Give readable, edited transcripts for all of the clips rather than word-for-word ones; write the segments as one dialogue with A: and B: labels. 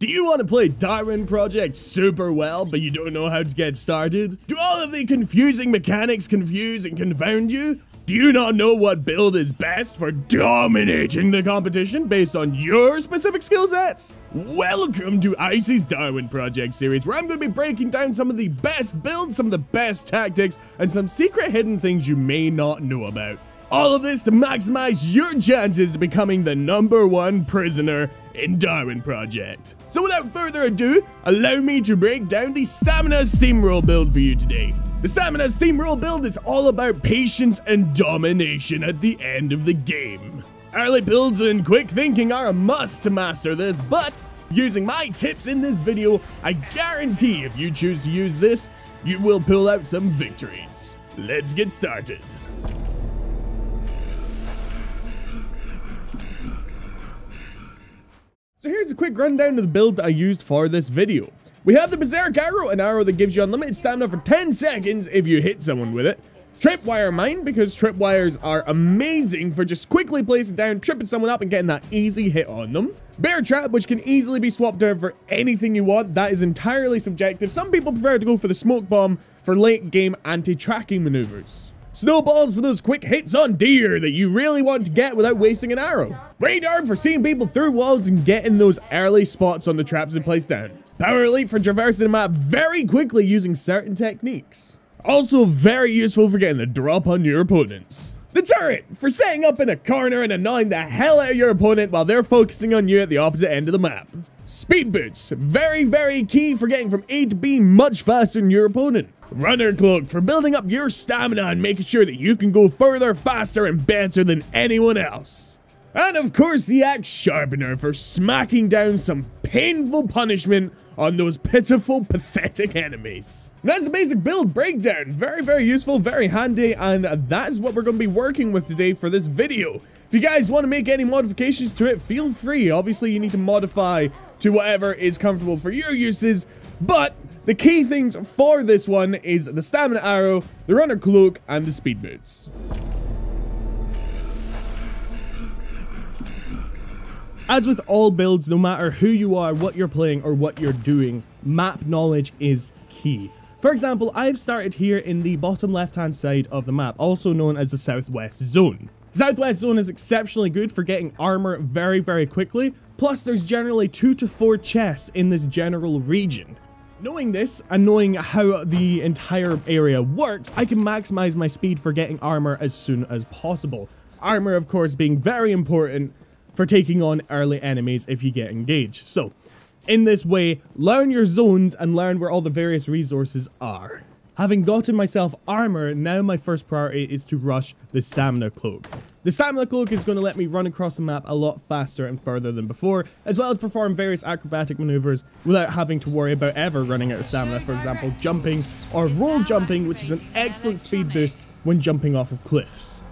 A: Do you want to play Darwin Project super well, but you don't know how to get started? Do all of the confusing mechanics confuse and confound you? Do you not know what build is best for dominating the competition based on your specific skill sets? Welcome to Icy's Darwin Project series, where I'm going to be breaking down some of the best builds, some of the best tactics, and some secret hidden things you may not know about. All of this to maximize your chances of becoming the #1 prisoner in Darwin Project. So without further ado, allow me to break down the Stamina Steamroll build for you today. The Stamina Steamroll build is all about patience and domination at the end of the game. Early builds and quick thinking are a must to master this, but using my tips in this video, I guarantee if you choose to use this, you will pull out some victories. Let's get started. So here's a quick rundown of the build that I used for this video. We have the Berserk Arrow, an arrow that gives you unlimited stamina for 10 seconds if you hit someone with it. Tripwire Mine, because tripwires are amazing for just quickly placing down, tripping someone up and getting that easy hit on them. Bear Trap, which can easily be swapped out for anything you want. That is entirely subjective. Some people prefer to go for the Smoke Bomb for late game anti-tracking maneuvers. Snowballs for those quick hits on deer that you really want to get without wasting an arrow. Radar for seeing people through walls and getting those early spots on the traps they place down. Power Elite for traversing the map very quickly using certain techniques. Also very useful for getting the drop on your opponents. The Turret for setting up in a corner and annoying the hell out of your opponent while they're focusing on you at the opposite end of the map. Speed Boots, very key for getting from A to B much faster than your opponent. Runner Cloak for building up your stamina and making sure that you can go further, faster, and better than anyone else. And of course the Axe Sharpener for smacking down some painful punishment on those pitiful, pathetic enemies. And that's the basic build breakdown. Very useful, very handy, and that's what we're going to be working with today for this video. If you guys want to make any modifications to it, feel free. Obviously, you need to modify to whatever is comfortable for your uses, but the key things for this one is the Stamina Arrow, the Runner Cloak, and the Speed Boots. As with all builds, no matter who you are, what you're playing, or what you're doing, map knowledge is key. For example, I've started here in the bottom left-hand side of the map, also known as the Southwest Zone. The Southwest Zone is exceptionally good for getting armor very quickly, plus there's generally 2 to 4 chests in this general region. Knowing this, and knowing how the entire area works, I can maximize my speed for getting armor as soon as possible. Armor, of course, being very important for taking on early enemies if you get engaged. So, in this way, learn your zones and learn where all the various resources are. Having gotten myself armor, now my first priority is to rush the Stamina Cloak. The Stamina Cloak is going to let me run across the map a lot faster and further than before, as well as perform various acrobatic maneuvers without having to worry about ever running out of stamina, for example jumping or roll jumping, which is an excellent speed boost when jumping off of cliffs.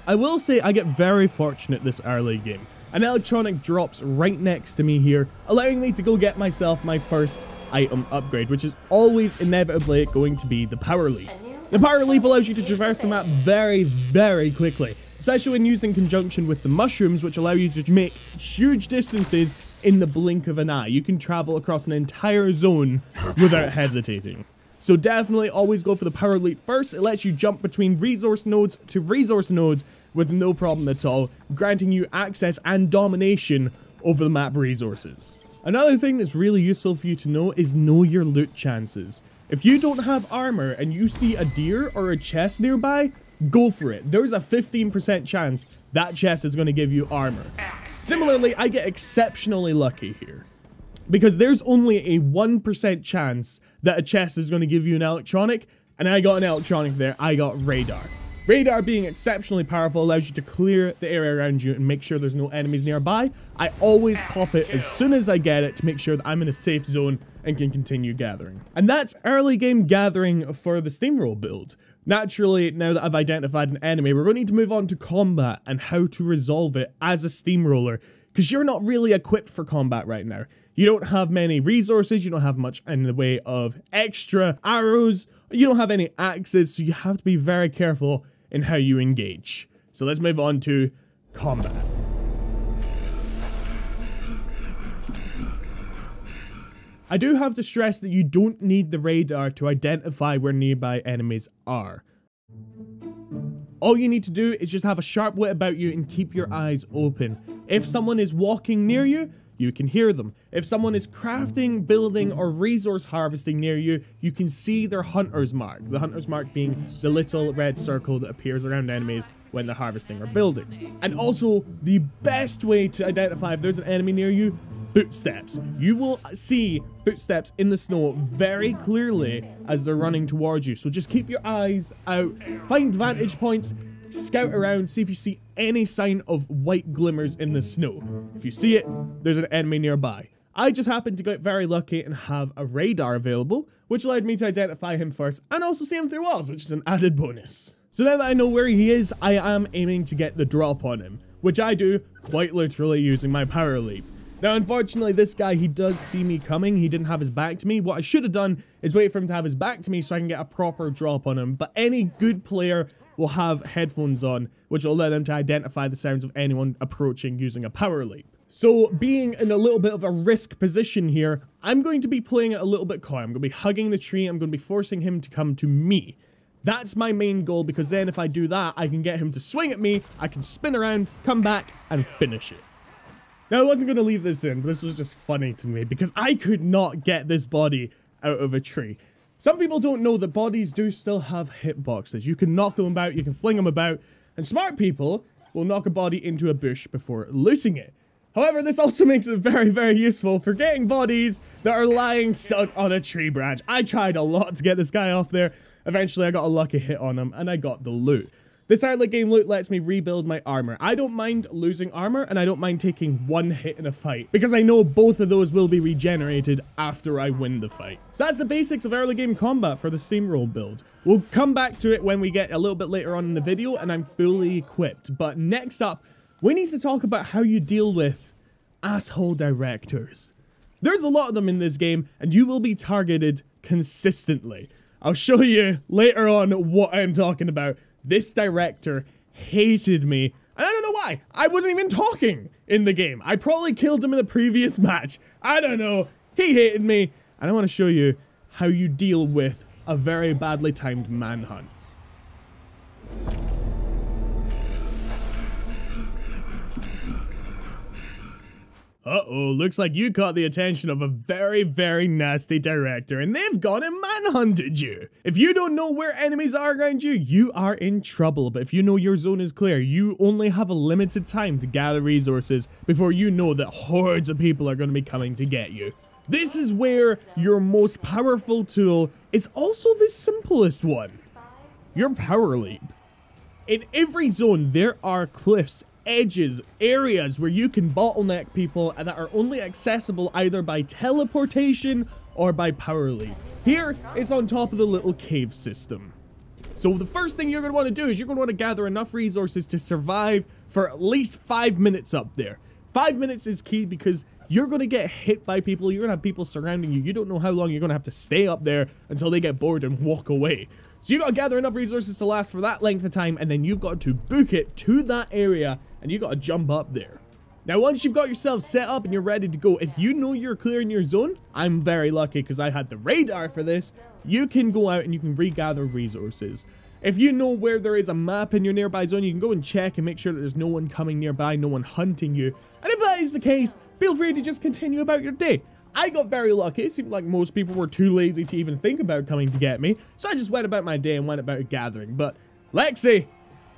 A: I will say I get very fortunate this early game. An electronic drops right next to me here, allowing me to go get myself my first item upgrade, which is always inevitably going to be the Power Leap. The Power Leap allows you to traverse the map very quickly, especially when used in conjunction with the mushrooms, which allow you to make huge distances in the blink of an eye. You can travel across an entire zone without hesitating. So definitely always go for the Power Leap first. It lets you jump between resource nodes to resource nodes with no problem at all, granting you access and domination over the map resources. Another thing that's really useful for you to know is know your loot chances. If you don't have armor and you see a deer or a chest nearby, go for it. There's a 15% chance that chest is going to give you armor. Similarly, I get exceptionally lucky here, because there's only a 1% chance that a chest is going to give you an electronic, and I got an electronic there. I got radar. Radar, being exceptionally powerful, allows you to clear the area around you and make sure there's no enemies nearby. I always pop it as soon as I get it to make sure that I'm in a safe zone and can continue gathering. And that's early game gathering for the Steamroll build. Naturally, now that I've identified an enemy, we're going to need to move on to combat and how to resolve it as a steamroller, because you're not really equipped for combat right now. You don't have many resources, you don't have much in the way of extra arrows, you don't have any axes, so you have to be very careful in how you engage. So let's move on to combat. I do have to stress that you don't need the radar to identify where nearby enemies are. All you need to do is just have a sharp wit about you and keep your eyes open. If someone is walking near you, you can hear them. If someone is crafting, building, or resource harvesting near you, you can see their hunter's mark. The hunter's mark being the little red circle that appears around enemies when they're harvesting or building. And also, the best way to identify if there's an enemy near you, footsteps. You will see footsteps in the snow very clearly as they're running towards you. So just keep your eyes out, find vantage points, scout around, see if you see any sign of white glimmers in the snow. If you see it, there's an enemy nearby. I just happened to get very lucky and have a radar available, which allowed me to identify him first and also see him through walls, which is an added bonus. So now that I know where he is, I am aiming to get the drop on him, which I do quite literally using my power leap. Now, unfortunately, this guy, he does see me coming. He didn't have his back to me. What I should have done is wait for him to have his back to me so I can get a proper drop on him. But any good player will have headphones on, which will allow them to identify the sounds of anyone approaching using a power leap. So, being in a little bit of a risk position here, I'm going to be playing it a little bit coy. I'm going to be hugging the tree. I'm going to be forcing him to come to me. That's my main goal, because then if I do that, I can get him to swing at me, I can spin around, come back, and finish it. Now, I wasn't going to leave this in, but this was just funny to me, because I could not get this body out of a tree. Some people don't know that bodies do still have hitboxes. You can knock them about, you can fling them about, and smart people will knock a body into a bush before looting it. However, this also makes it very, very useful for getting bodies that are lying stuck on a tree branch. I tried a lot to get this guy off there. Eventually, I got a lucky hit on him, and I got the loot. This early game loot lets me rebuild my armor. I don't mind losing armor, and I don't mind taking one hit in a fight, because I know both of those will be regenerated after I win the fight. So that's the basics of early game combat for the Steamroll build. We'll come back to it when we get a little bit later on in the video, and I'm fully equipped. But next up, we need to talk about how you deal with asshole directors. There's a lot of them in this game, and you will be targeted consistently. I'll show you later on what I'm talking about. This director hated me, and I don't know why. I wasn't even talking in the game. I probably killed him in the previous match. I don't know. He hated me, and I want to show you how you deal with a very badly timed manhunt. Uh-oh, looks like you caught the attention of a very, very nasty director, and they've gone and manhunted you. If you don't know where enemies are around you, you are in trouble. But if you know your zone is clear, you only have a limited time to gather resources before you know that hordes of people are going to be coming to get you. This is where your most powerful tool is also the simplest one. Your power leap. In every zone, there are cliffs, edges, areas where you can bottleneck people and that are only accessible either by teleportation or by power leap. Here, it's on top of the little cave system. So the first thing you're going to want to do is you're going to want to gather enough resources to survive for at least 5 minutes up there. 5 minutes is key because you're going to get hit by people, you're going to have people surrounding you, you don't know how long you're going to have to stay up there until they get bored and walk away. So you got to gather enough resources to last for that length of time, and then you've got to book it to that area, and you got to jump up there. Now, once you've got yourself set up and you're ready to go, if you know you're clearing your zone, I'm very lucky because I had the radar for this, you can go out and you can regather resources. If you know where there is a map in your nearby zone, you can go and check and make sure that there's no one coming nearby, no one hunting you. And if that is the case, feel free to just continue about your day. I got very lucky. It seemed like most people were too lazy to even think about coming to get me, so I just went about my day and went about gathering. But, Lexi,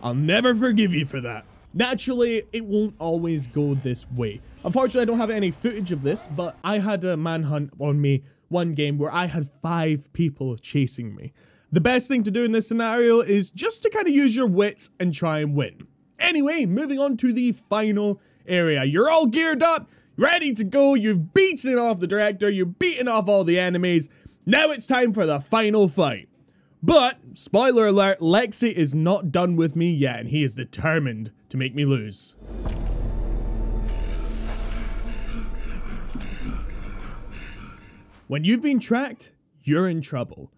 A: I'll never forgive you for that. Naturally, it won't always go this way. Unfortunately, I don't have any footage of this, but I had a manhunt on me one game where I had 5 people chasing me. The best thing to do in this scenario is just to kind of use your wits and try and win. Anyway, moving on to the final area. You're all geared up, ready to go, you've beaten off the director, you've beaten off all the enemies. Now it's time for the final fight. But, spoiler alert, Lexi is not done with me yet, and he is determined to make me lose. When you've been tracked, you're in trouble.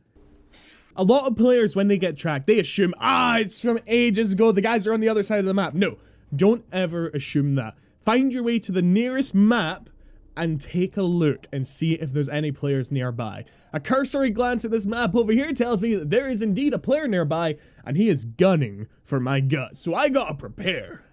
A: A lot of players, when they get tracked, they assume, it's from ages ago, the guys are on the other side of the map. No, don't ever assume that. Find your way to the nearest map and take a look and see if there's any players nearby. A cursory glance at this map over here tells me that there is indeed a player nearby, and he is gunning for my guts, so I gotta prepare.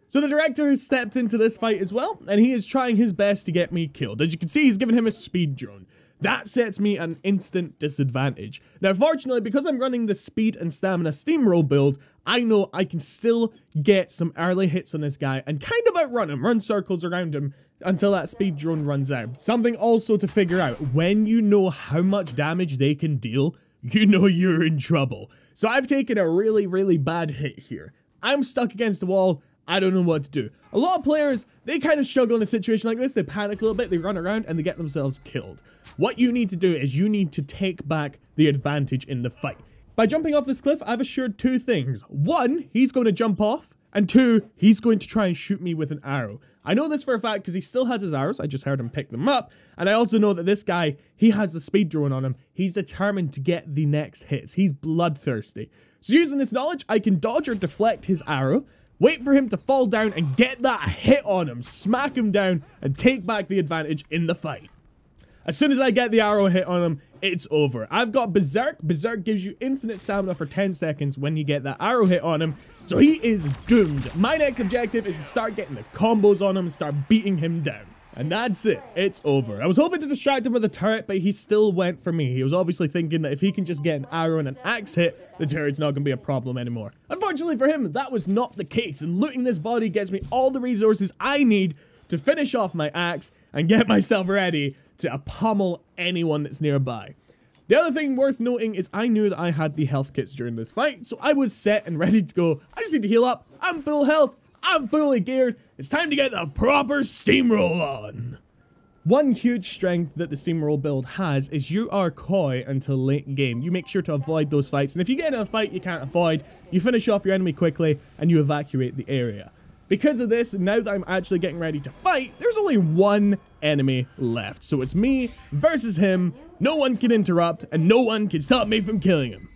A: So the director has stepped into this fight as well, and he is trying his best to get me killed. As you can see, he's given him a speed drone. That sets me an instant disadvantage. Now, fortunately, because I'm running the speed and stamina steamroll build, I know I can still get some early hits on this guy and kind of outrun him, run circles around him until that speed drone runs out. Something also to figure out, when you know how much damage they can deal, you know you're in trouble. So I've taken a really, really bad hit here. I'm stuck against the wall. I don't know what to do. A lot of players, they kind of struggle in a situation like this. They panic a little bit, they run around, and they get themselves killed. What you need to do is you need to take back the advantage in the fight. By jumping off this cliff, I've assured two things. One, he's going to jump off, and two, he's going to try and shoot me with an arrow. I know this for a fact because he still has his arrows. I just heard him pick them up. And I also know that this guy, he has the speed drone on him. He's determined to get the next hits. He's bloodthirsty. So using this knowledge, I can dodge or deflect his arrow, wait for him to fall down and get that hit on him, smack him down, and take back the advantage in the fight. As soon as I get the arrow hit on him, it's over. I've got Berserk. Berserk gives you infinite stamina for 10 seconds when you get that arrow hit on him, so he is doomed. My next objective is to start getting the combos on him and start beating him down. And that's it. It's over. I was hoping to distract him with a turret, but he still went for me. He was obviously thinking that if he can just get an arrow and an axe hit, the turret's not going to be a problem anymore. Unfortunately for him, that was not the case, and looting this body gets me all the resources I need to finish off my axe and get myself ready to pummel anyone that's nearby. The other thing worth noting is I knew that I had the health kits during this fight, so I was set and ready to go. I just need to heal up. I'm full health. I'm fully geared. It's time to get the proper steamroll on. One huge strength that the steamroll build has is you are coy until late game. You make sure to avoid those fights, and if you get in a fight you can't avoid, you finish off your enemy quickly and you evacuate the area. Because of this, now that I'm actually getting ready to fight, there's only one enemy left. So it's me versus him. No one can interrupt, and no one can stop me from killing him.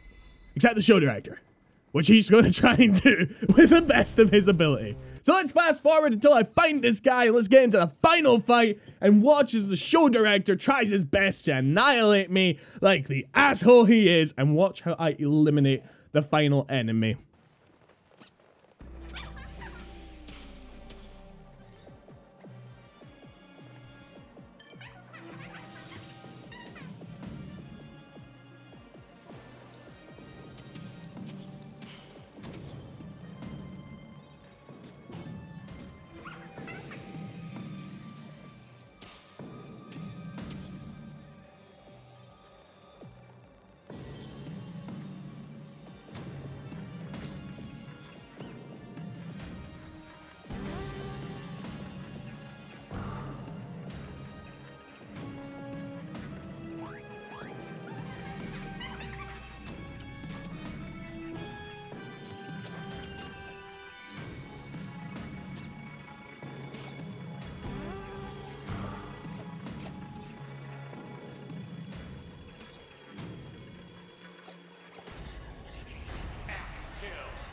A: Except the show director, which he's going to try and do with the best of his ability. So let's fast forward until I find this guy, and let's get into the final fight, and watch as the show director tries his best to annihilate me like the asshole he is, and watch how I eliminate the final enemy.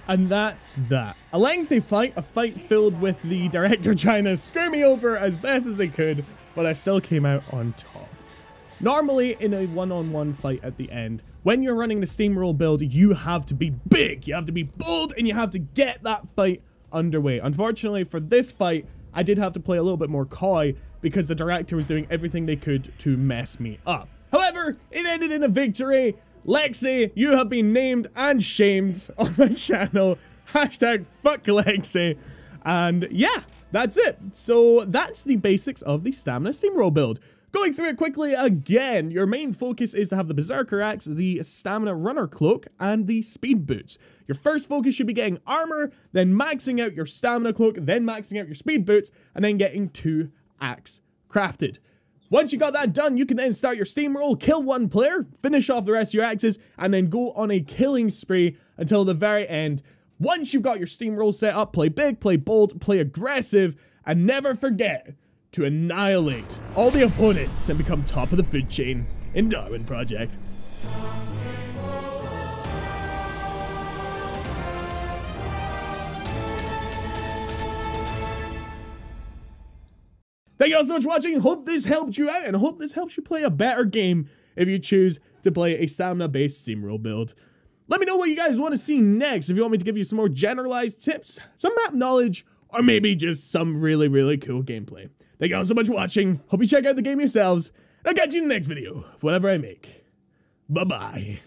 A: And that's that. A lengthy fight, a fight filled with the director trying to screw me over as best as they could, but I still came out on top. Normally, in a one-on-one fight at the end, when you're running the steamroll build, you have to be big, you have to be bold, and you have to get that fight underway. Unfortunately, for this fight, I did have to play a little bit more coy because the director was doing everything they could to mess me up. However, it ended in a victory. Lexi, you have been named and shamed on my channel. Hashtag fuck Lexi. And yeah, that's it. So that's the basics of the Stamina Steamroll build. Going through it quickly again, your main focus is to have the Berserker Axe, the Stamina Runner Cloak, and the Speed Boots. Your first focus should be getting armor, then maxing out your Stamina Cloak, then maxing out your Speed Boots, and then getting 2 axe crafted. Once you got that done, you can then start your steamroll, kill one player, finish off the rest of your axes, and then go on a killing spree until the very end. Once you've got your steamroll set up, play big, play bold, play aggressive, and never forget to annihilate all the opponents and become top of the food chain in Darwin Project. Thank Thank you all so much for watching. Hope this helped you out, and I hope this helps you play a better game if you choose to play a stamina-based steamroll build. Let me know what you guys want to see next, if you want me to give you some more generalized tips, some map knowledge, or maybe just some really, really cool gameplay. Thank you all so much for watching. Hope you check out the game yourselves. I'll catch you in the next video of whatever I make. Bye-bye.